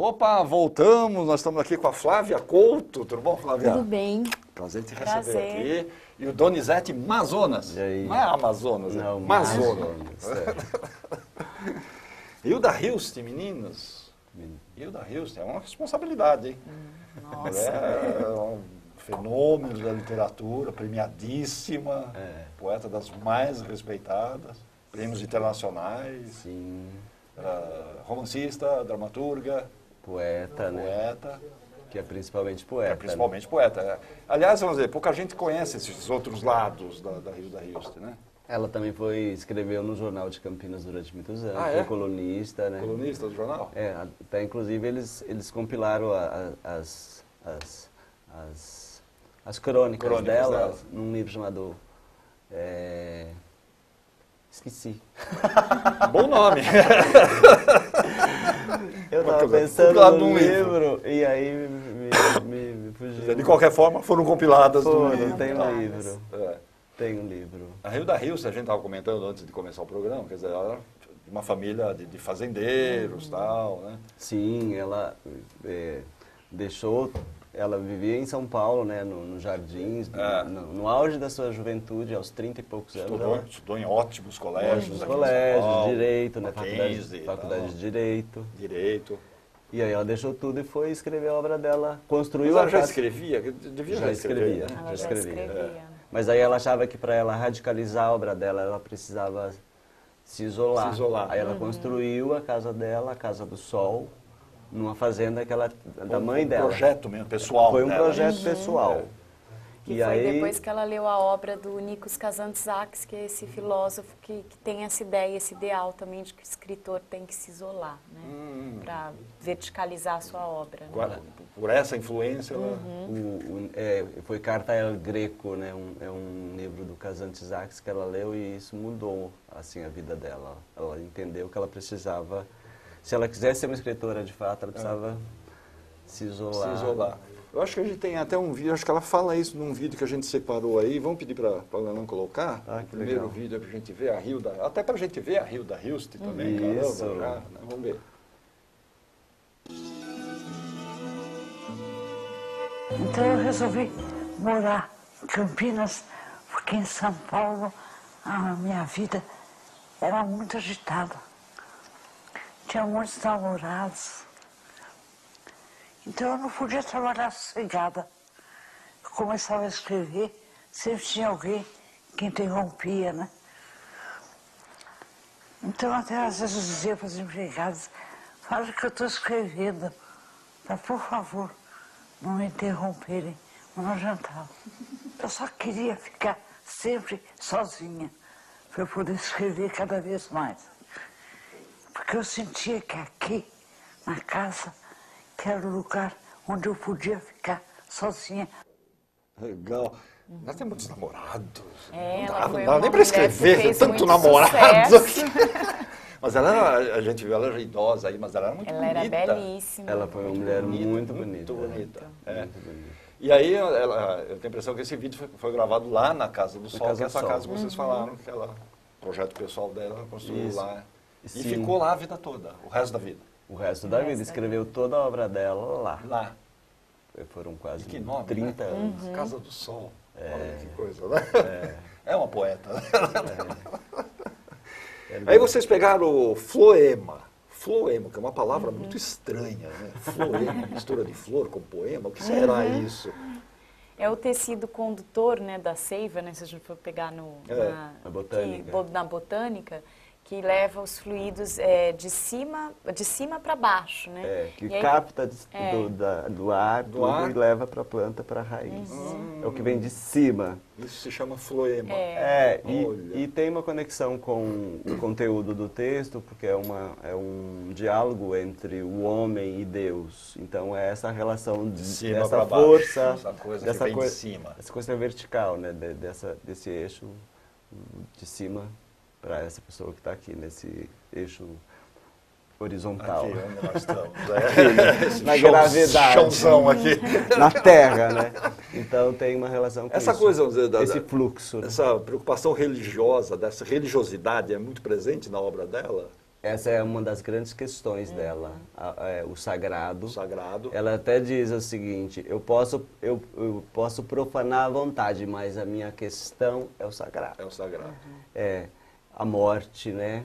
Opa, voltamos, nós estamos aqui com a Flávia Couto, tudo bom, Flávia? Tudo bem. Prazer te receber aqui. E o Donizete Mazonas. E aí? Não é Amazonas, Não, é Mazonas. É. Hilda Hilst, meninos. Hilda Hilst, é uma responsabilidade, hein? Nossa. É um fenômeno da literatura, premiadíssima, poeta das mais respeitadas, prêmios internacionais, Sim, romancista, dramaturga, poeta, né? poeta. Que é principalmente poeta. É, principalmente poeta. Aliás, vamos dizer, pouca gente conhece esses outros lados da Hilda Hilst, né? Ela também escreveu no Jornal de Campinas durante muitos anos, Ah, é? foi colunista, né? Colunista do jornal? É, até inclusive eles compilaram as crônicas dela num livro chamado... Esqueci. Bom nome. Eu Uma estava coisa, pensando compilado num num livro e aí me fugiu. De qualquer forma, foram compiladas no livro. Tem um livro. É. Tem um livro. A Hilda Hilst, a gente estava comentando antes de começar o programa, quer dizer, ela era de uma família de fazendeiros e tal, né? Sim, ela ela vivia em São Paulo, né, nos Jardins, no auge da sua juventude, aos 30 e poucos anos. Estudou em ótimos colégios. Nos aqui em São colégios, Paulo, Direito, né, Mackenzie e faculdade tal. de Direito. Direito. E aí ela deixou tudo e foi escrever a obra dela, construiu Mas ela a já casa. escrevia? Devia Já escrevia, né? Ela já escrevia. escrevia. Mas aí ela achava que para ela radicalizar a obra dela, ela precisava se isolar. Se isolar. Aí ela construiu a casa dela, a Casa do Sol, numa fazenda da mãe dela. Um projeto mesmo, pessoal. Foi um dela. projeto pessoal. Que E foi aí, depois que ela leu a obra do Nikos Kazantzakis, que é esse filósofo que tem essa ideia, esse ideal também de que o escritor tem que se isolar, né? Para verticalizar a sua obra. Né? Por essa influência, ela... foi Carta El Greco, né? É um livro do Kazantzakis que ela leu e isso mudou assim a vida dela. Ela entendeu que ela precisava, se ela quisesse ser uma escritora de fato, ela precisava se isolar. Se isolar. Eu acho que a gente tem até um vídeo, acho que ela fala isso num vídeo que a gente separou aí. Vamos pedir para a Leilão colocar? Ah, que o primeiro legal. vídeo é para a gente ver a Hilda, até para a gente ver a Hilda Hilst também, Isso. caramba, já, né? Vamos ver. Então eu resolvi morar em Campinas, porque em São Paulo a minha vida era muito agitada. Tinha muitos namorados. Então eu não podia trabalhar sossegada. Eu começava a escrever, sempre tinha alguém que interrompia, né? Então até às vezes eu dizia para as empregadas, fala que eu estou escrevendo, mas por favor, não me interromperem no jantar. Eu só queria ficar sempre sozinha, para eu poder escrever cada vez mais. Porque eu sentia que aqui, na casa, que era o lugar onde eu podia ficar sozinha. Legal. Nós temos muitos namorados. É, não ela dá, foi não dá uma nem para mulher que escrever, fez tanto muito namorado. sucesso. Mas ela era, a gente viu, ela era idosa aí, mas ela era muito Ela bonita. era belíssima. Ela foi uma mulher muito bonita. Muito bonita. É. Muito bonita. E aí, eu tenho a impressão que esse vídeo foi gravado lá na Casa do Sol, Casa que é do essa Sol. casa que vocês falaram, que ela, o projeto pessoal dela, ela construiu Isso. lá. E Sim. ficou lá a vida toda, o resto da vida. O resto da vida, escreveu toda a obra dela lá. Lá. Foram quase Que nome, 30 né? anos. Casa do Sol. Olha que coisa, né? É uma poeta. Aí vocês pegaram o floema. Floema, que é uma palavra muito estranha, né? Floema, mistura de flor com poema. O que será isso? É o tecido condutor, né, da seiva, né, se a gente for pegar Na botânica. na botânica, que leva os fluidos de cima para baixo, né? Que E aí- capta do ar, Do tudo ar. e leva para a planta, para a raiz. É o que vem de cima. Isso se chama floema. Olha. E tem uma conexão com o conteúdo do texto, porque é um diálogo entre o homem e Deus. Então é essa relação De cima dessa pra baixo, força, essa coisa dessa que vem de coisa, cima. essa coisa vertical, né? Desse eixo de cima para essa pessoa que está aqui nesse eixo horizontal. Aqui onde nós estamos. Na gravidade. Chãozão aqui. Na Terra, né? Então tem uma relação com Essa isso. coisa, vamos dizer, esse fluxo. Né? Essa preocupação religiosa, dessa religiosidade é muito presente na obra dela? Essa é uma das grandes questões dela, o sagrado. O sagrado. Ela até diz o seguinte, eu posso profanar à vontade, mas a minha questão é o sagrado. É o sagrado. É a morte, né?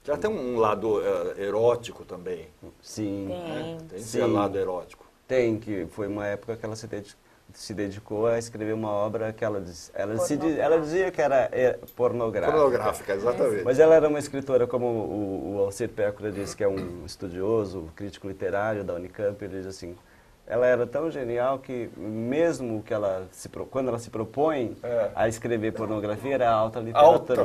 Já tem um lado erótico também. Sim. Né? Tem esse Sim. lado erótico. Tem, que foi uma época que ela se dedicou a escrever uma obra que ela dizia que era pornográfica. Pornográfica, exatamente. Mas ela era uma escritora, como o Alcir Pécora disse, que é um estudioso, crítico literário da Unicamp, ele diz assim, ela era tão genial que mesmo que quando ela se propõe a escrever pornografia, era alta literatura.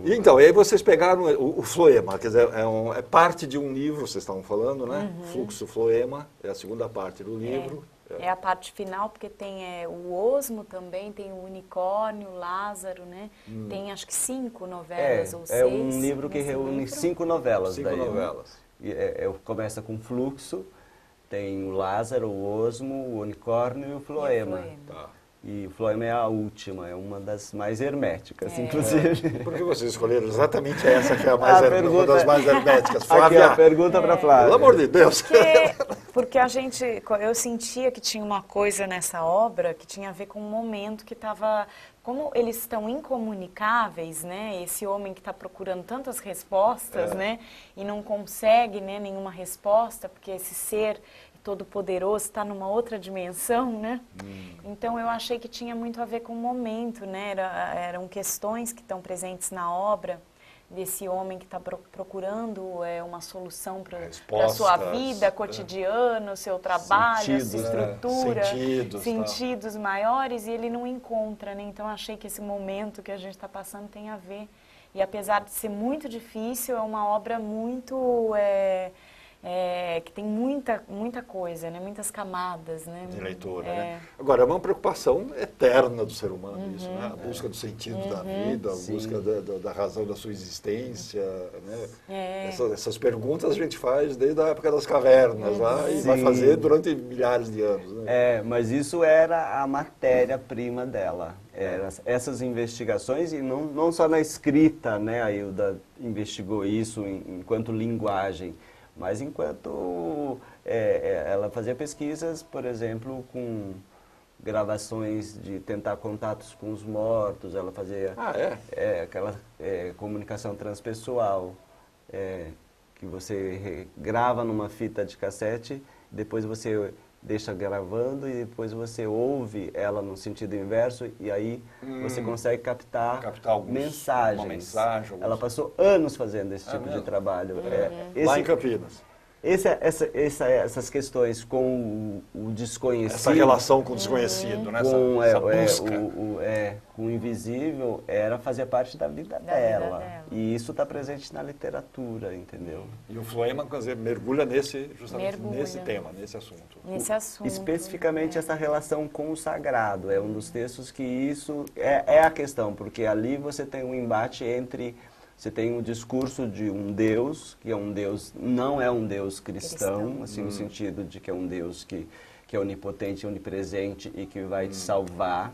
Então, e aí vocês pegaram o floema, quer dizer, é parte de um livro, vocês estavam falando, né? Fluxo Floema, é a segunda parte do livro. É a parte final, porque tem o Osmo também, tem o Unicórnio, o Lázaro, né? Tem acho que 5 novelas ou 6. É um livro que reúne 5 novelas. 5 novelas. Começa com Fluxo, tem o Lázaro, o Osmo, o Unicórnio e o Floema. Tá. E o Floema é a última, é uma das mais herméticas, inclusive. Por que vocês escolheram exatamente essa, que é uma das mais herméticas? Flávia, aqui a pergunta para Flávia. Pelo amor de Deus. Porque eu sentia que tinha uma coisa nessa obra que tinha a ver com um momento que estava... Como eles estão incomunicáveis, né? Esse homem que está procurando tantas respostas, né? E não consegue, né, nenhuma resposta, porque esse ser todo-poderoso está numa outra dimensão, né? Então eu achei que tinha muito a ver com o momento, né? Eram questões que estão presentes na obra desse homem que está procurando uma solução para a sua vida cotidiana, o seu trabalho, a sua estrutura, sentidos maiores, e ele não encontra, né? Então achei que esse momento que a gente está passando tem a ver. E apesar de ser muito difícil, é uma obra muito... que tem muita coisa, né? Muitas camadas, né? De leitura, né? Agora, é uma preocupação eterna do ser humano isso, né? A busca do sentido da vida, a busca da razão da sua existência, né? Essas perguntas a gente faz desde a época das cavernas lá e vai fazer durante milhares de anos, né? Mas isso era a matéria-prima dela. Essas investigações, e não só na escrita, né? A Hilda investigou isso enquanto linguagem, mas enquanto ela fazia pesquisas, por exemplo, com gravações de tentar contatos com os mortos, ela fazia aquela comunicação transpessoal, que você grava numa fita de cassete, depois você deixa gravando e depois você ouve ela no sentido inverso e aí você consegue captar mensagens. Uma mensagem. Ela passou anos fazendo esse tipo de trabalho. Lá em Campinas. Essas questões com o desconhecido... Essa relação com o desconhecido, né? Essa busca. Com o invisível, fazia parte da vida dela. E isso está presente na literatura, entendeu? E o Floema, quer dizer, mergulha nesse tema, nesse assunto. Nesse assunto. Especificamente essa relação com o sagrado. É um dos textos que isso é a questão, porque ali você tem um embate entre... Você tem o discurso de um Deus, que é um Deus, não é um Deus cristão, assim, no sentido de que é um Deus que é onipotente, onipresente e que vai te salvar.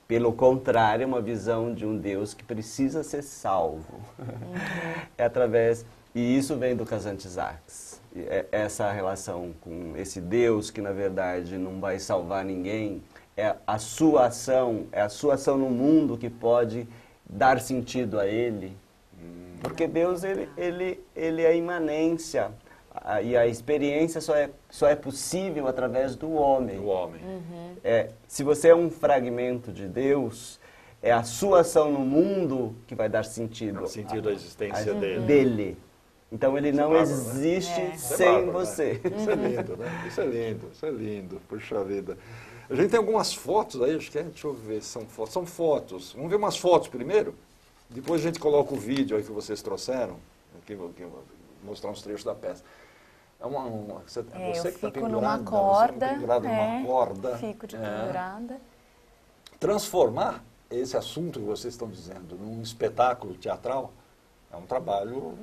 Pelo contrário, é uma visão de um Deus que precisa ser salvo. E isso vem do Kazantzakis. Essa relação com esse Deus que, na verdade, não vai salvar ninguém, é a sua ação no mundo que pode dar sentido a ele. Porque Deus, ele é a imanência, e a experiência só é possível através do homem. Se você é um fragmento de Deus, é a sua ação no mundo que vai dar sentido. À existência dele. Então ele não existe sem você. Né? Isso é lindo, né? Isso é lindo, puxa vida. A gente tem algumas fotos aí, acho que deixa eu ver, são fotos. Vamos ver umas fotos primeiro? Depois a gente coloca o vídeo aí que vocês trouxeram, que mostrar uns trechos da peça. Você que está pendurada, numa corda. Fico de pendurada. Transformar esse assunto que vocês estão dizendo num espetáculo teatral é um trabalho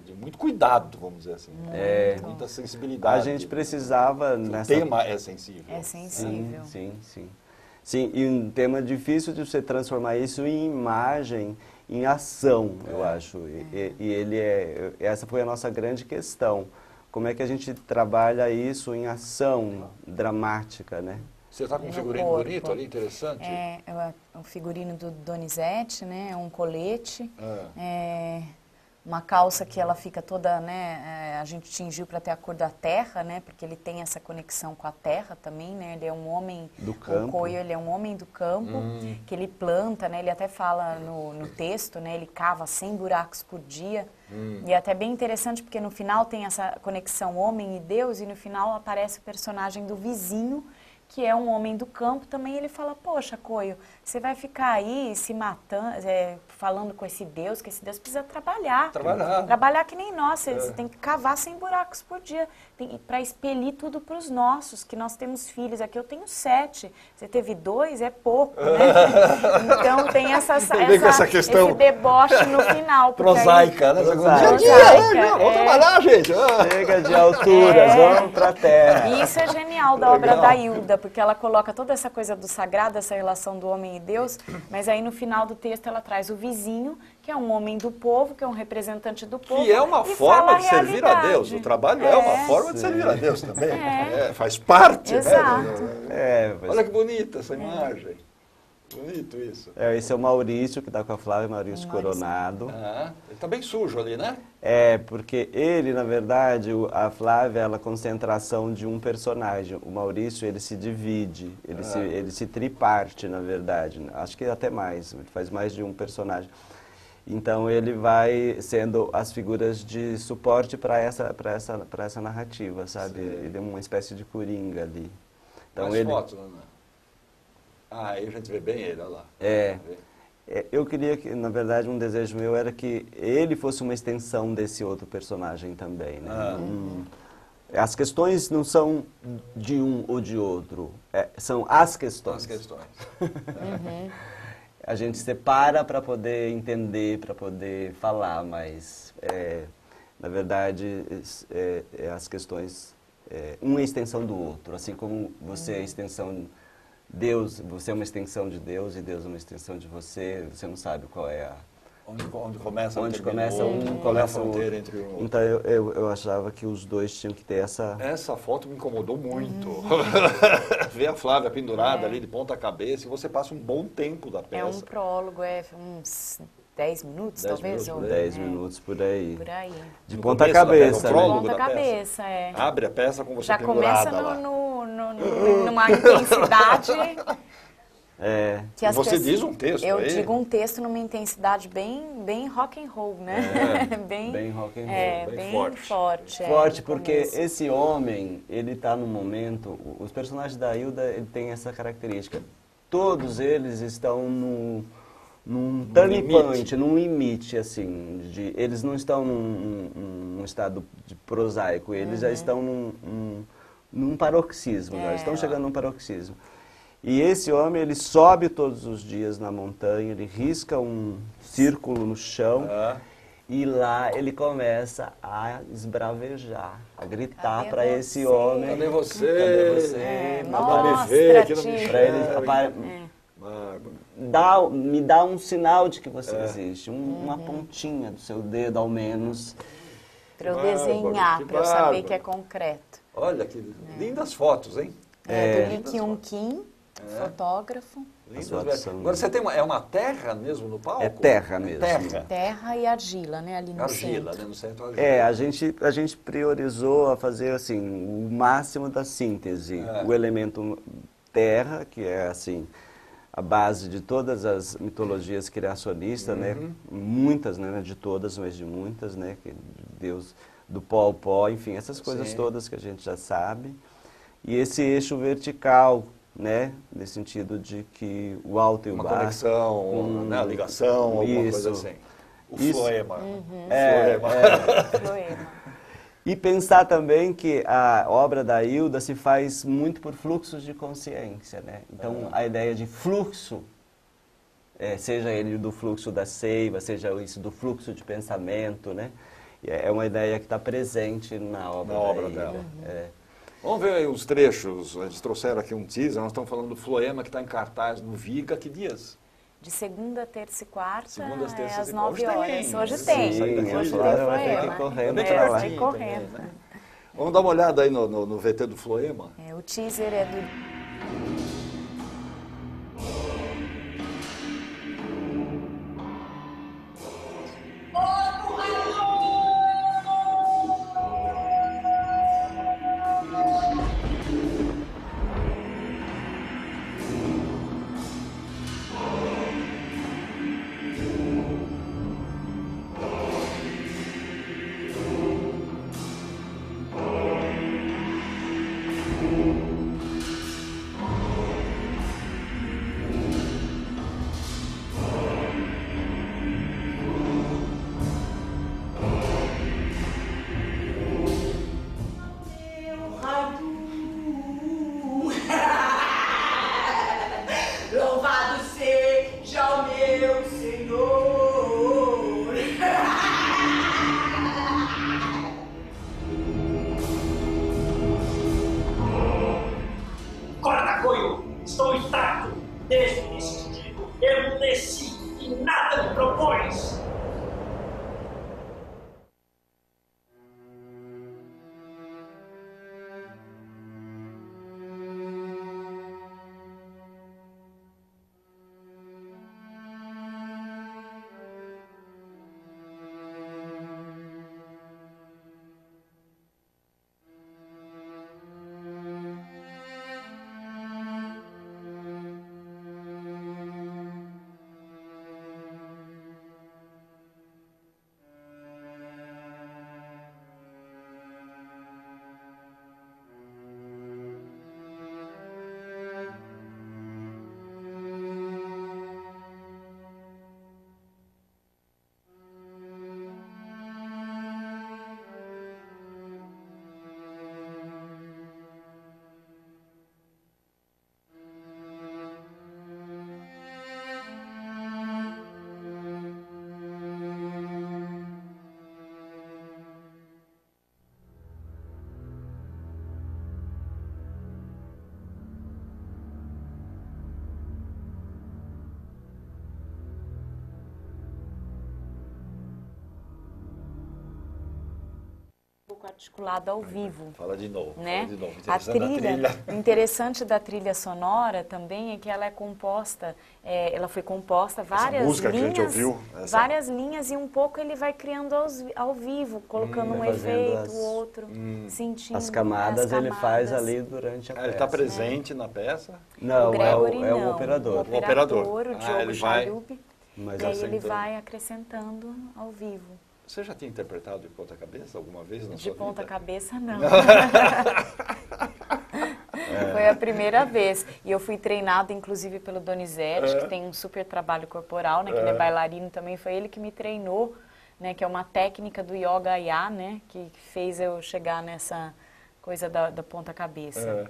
de muito cuidado, vamos dizer assim. Muita sensibilidade. A gente precisava... O tema é sensível. É sensível. Sim. Sim, e um tema difícil de você transformar isso em imagem, em ação, eu acho. E essa foi a nossa grande questão. Como é que a gente trabalha isso em ação dramática, né? Você está com um figurino corpo. bonito ali, interessante? É o figurino do Donizete, né? É um colete. É uma calça que ela fica toda, né? A gente tingiu para ter a cor da terra, né? Porque ele tem essa conexão com a terra também, né? Ele é um homem Do campo. O Coio, ele é um homem do campo, que ele planta, né? Ele até fala no texto, né? Ele cava 100 buracos por dia. E é até bem interessante porque no final tem essa conexão homem e Deus e no final aparece o personagem do vizinho, que é um homem do campo, também ele fala, poxa, Coio, você vai ficar aí se matando, falando com esse Deus, que esse Deus precisa trabalhar. Trabalhar que nem nós, você tem que cavar 100 buracos por dia, para expelir tudo para os nossos, que nós temos filhos. Aqui eu tenho 7, você teve 2, é pouco, né? Então tem essa questão esse deboche no final. Prosaica, né? Prosaica, Vamos trabalhar, gente! Chega de alturas, vamos pra terra. E isso é genial da obra da Hilda, porque ela coloca toda essa coisa do sagrado, essa relação do homem e Deus, mas aí no final do texto ela traz o vizinho, que é um homem do povo, que é um representante do povo. Que é uma forma de servir a Deus. O trabalho é uma forma de servir a Deus também. Faz parte, Exato. né? Olha que bonita essa imagem. Bonito isso. Esse é o Maurício, que está com a Flávia, Maurício Coronado. Ele está bem sujo ali, né? Porque ele, na verdade, a Flávia, ela é a concentração de um personagem. O Maurício, ele se divide, ele se triparte, na verdade. Acho que até mais, ele faz mais de um personagem. Então, ele vai sendo as figuras de suporte para essa narrativa, sabe? Sim. Ele é uma espécie de coringa ali. Então, Mais fotos, Ana. Aí a gente vê bem ele, olha lá. Eu queria que, na verdade, um desejo meu era que ele fosse uma extensão desse outro personagem também, né? As questões não são de um ou de outro, são as questões. As questões. A gente separa para poder entender, para poder falar, mas, na verdade, as questões, uma é extensão do outro, assim como você é extensão Deus, você é uma extensão de Deus e Deus é uma extensão de você, você não sabe qual é a... Onde começa a fronteira entre um... Então eu achava que os dois tinham que ter essa... Essa foto me incomodou muito. Ver a Flávia pendurada ali de ponta cabeça e você passa um bom tempo da peça. É um prólogo, uns 10 minutos, talvez? 10 minutos por aí. Por aí. De No ponta começo, cabeça, né? né? Ponta cabeça, Abre a peça com você já pendurada começa lá. numa intensidade... Que e você diz um texto Eu aí? digo um texto numa intensidade bem rock and roll, né? Bem rock and roll. Bem forte. Forte, porque esse homem, ele está no momento... Os personagens da Hilda, ele tem essa característica. Todos eles estão num turning point, num limite, assim. Eles não estão num estado de prosaico, eles já estão num paroxismo, já estão chegando num paroxismo. E esse homem, ele sobe todos os dias na montanha, ele risca um círculo no chão e lá ele começa a esbravejar, a gritar para esse homem. Cadê você? Cadê você? Manda me ver aqui no Para ele me dá um sinal de que você existe, uma pontinha do seu dedo, ao menos. Para eu desenhar, para eu saber que é concreto. Olha que lindas fotos, hein? Do Lick Um Kim, fotógrafo. Agora você tem uma terra mesmo no palco? É terra mesmo. Terra e argila, né? Ali no centro. Né, no centro argila. A gente priorizou a fazer assim, o máximo da síntese. O elemento terra, que é assim, a base de todas as mitologias criacionistas, né? Muitas, né? De todas, mas de muitas, né? Deus do pó ao pó, enfim, essas coisas todas que a gente já sabe. E esse eixo vertical, né? Nesse sentido de que o alto e o baixo... Uma conexão, né? A ligação, alguma coisa assim. O floema. Floema. E pensar também que a obra da Hilda se faz muito por fluxos de consciência, né? Então, a ideia de fluxo, seja ele do fluxo da seiva, seja isso do fluxo de pensamento, né? É uma ideia que está presente na obra dela. Vamos ver aí os trechos. Eles trouxeram aqui um teaser. Nós estamos falando do Floema, que está em cartaz no Viga. Que dias? De segunda, terça e quarta, Segundas, terças às e 9 quartas. horas. Hoje Sim, tem. sai daqui Hoje agora, tem vai ter que ir Floema. correndo pra lá. Vai correndo. Também, né? Vamos dar uma olhada aí no VT do Floema. O teaser é do... Louvado seja o meu Senhor. Corta-coio, estou intacto. Desde o decidido, emudeci e nada me propões. articulado ao vivo. Fala de novo. Né? Fala de novo. A Interessante trilha, o interessante da trilha sonora também é que ela é composta, ela foi composta várias música linhas, que a gente ouviu, várias linhas e um pouco ele vai criando ao vivo, colocando um efeito, outro, sentindo as camadas ele faz ali durante a peça. Ele está presente na peça? Não, o Gregory é o não. operador. O operador, o ele Diogo vai- Chalup, Mas e aí assim, ele vai acrescentando ao vivo. Você já tinha interpretado de ponta-cabeça alguma vez na De sua vida? ponta cabeça, não. Foi a primeira vez. E eu fui treinada, inclusive, pelo Donizete, que tem um super trabalho corporal, né? Que ele é bailarino também. Foi ele que me treinou, né? Que é uma técnica do Yoga Aya, né? Que fez eu chegar nessa coisa da ponta cabeça.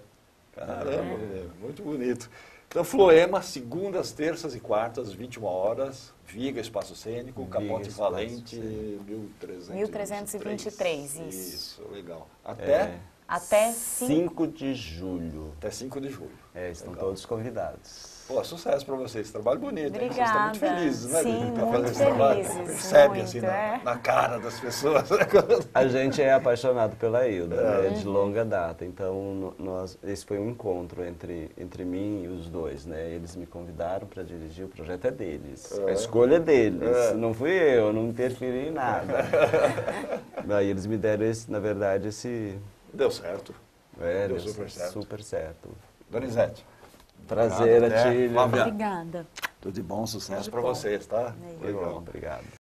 Caramba, muito bonito. Então, Floema, segundas, terças e quartas, 21 horas, Viga, Espaço Cênico, Viga, Capote Espaço Valente, Cênico. 1323, isso. Isso, legal. Até Até 5 de julho. até 5 de julho. Estão Legal. todos convidados. Pô, sucesso para vocês, trabalho bonito, hein? Vocês estão muito Obrigada. felizes, né? Sim, de muito fazer esse trabalho. felizes, Percebe muito, assim é. na cara das pessoas. A gente é apaixonado pela Hilda, né, de longa data, então esse foi um encontro entre mim e os dois, né? Eles me convidaram para dirigir, o projeto é deles, a escolha é deles, não fui eu, não interferi em nada. Daí eles me deram, na verdade, esse... Deu certo. Deu Deu super certo. super certo. Donizete. Prazer, Obrigado, Atília. Flávia. Obrigada. Tudo de bom, sucesso para vocês, tá? Foi bom, obrigado.